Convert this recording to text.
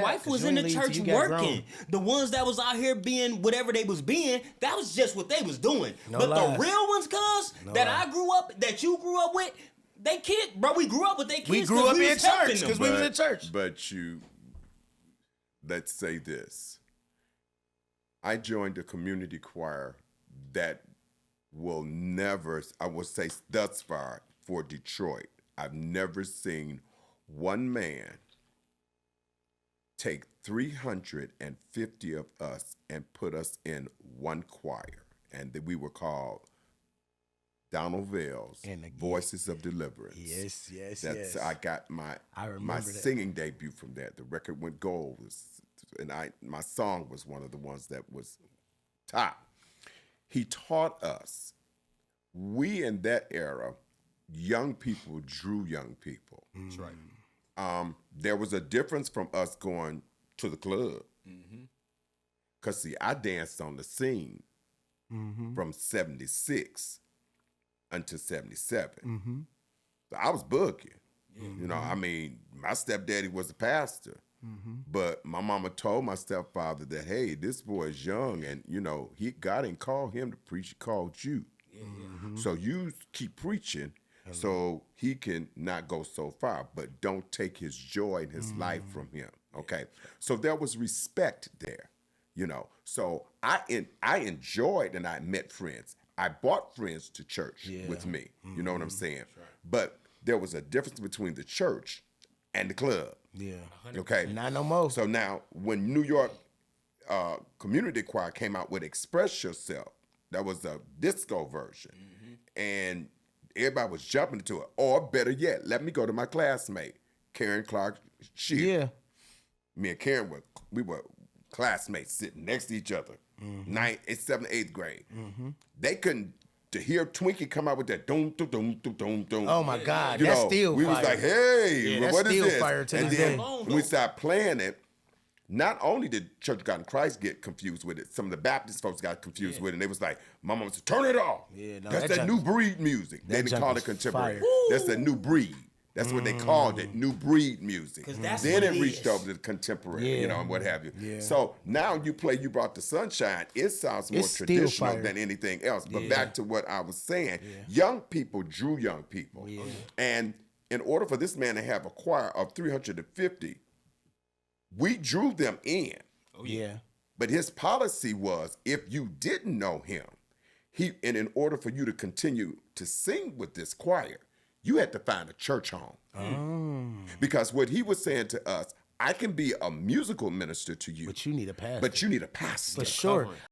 wife was in the church working. The ones that was out here being whatever they was being, that was just what they was doing. But the real ones, I grew up, that you grew up with, they kid, bro. We grew up with their kids. We grew up in church because we was in church. But let's say this. I joined a community choir that will never, I would say thus far, for Detroit, I've never seen one man take 350 of us and put us in one choir. And that we were called Donald Vale's Voices of Deliverance. Yes. I got my singing debut from that. The record went gold, and my song was one of the ones that was top. He taught us. We in that era, young people drew young people. That's right. There was a difference from us going to the club. Cause see, I danced on the scene from 76 until 77. So I was booking. You know, I mean, my stepdaddy was a pastor. But my mama told my stepfather that, hey, this boy is young and, you know, God didn't call him to preach, he called you. So you keep preaching so he can not go so far, but don't take his joy and his life from him, okay? So there was respect there, you know. So I enjoyed and I met friends. I brought friends to church with me, you know what I'm saying? Right. But there was a difference between the church and the club. Okay? Not no more. So now, when New York Community Choir came out with Express Yourself, that was a disco version. And everybody was jumping into it. Or better yet, let me go to my classmate, Karen Clark Shear. Me and Karen we were classmates sitting next to each other. 7th, 8th grade. They couldn't, to hear Twinkie come out with that doom, doom, doom, doom, doom, doom. Oh my God, you that's know, still we fire. Was like, hey, that's what is still this? Fire to and this then day. when we started playing it, not only did Church of God in Christ get confused with it, some of the Baptist folks got confused with it, and they was like, my mom said, turn it off. That's that new breed music. They didn't call it contemporary. That's the new breed. That's what they called it, new breed music. Then it reached over to contemporary, you know, and what have you. So now you play You Brought the Sunshine, it sounds more traditional than anything else. But back to what I was saying, young people drew young people. And in order for this man to have a choir of 350, we drew them in. But his policy was, if you didn't know him, and in order for you to continue to sing with this choir, you had to find a church home. Because what he was saying to us, I can be a musical minister to you. But you need a pastor. But you need a pastor. For sure.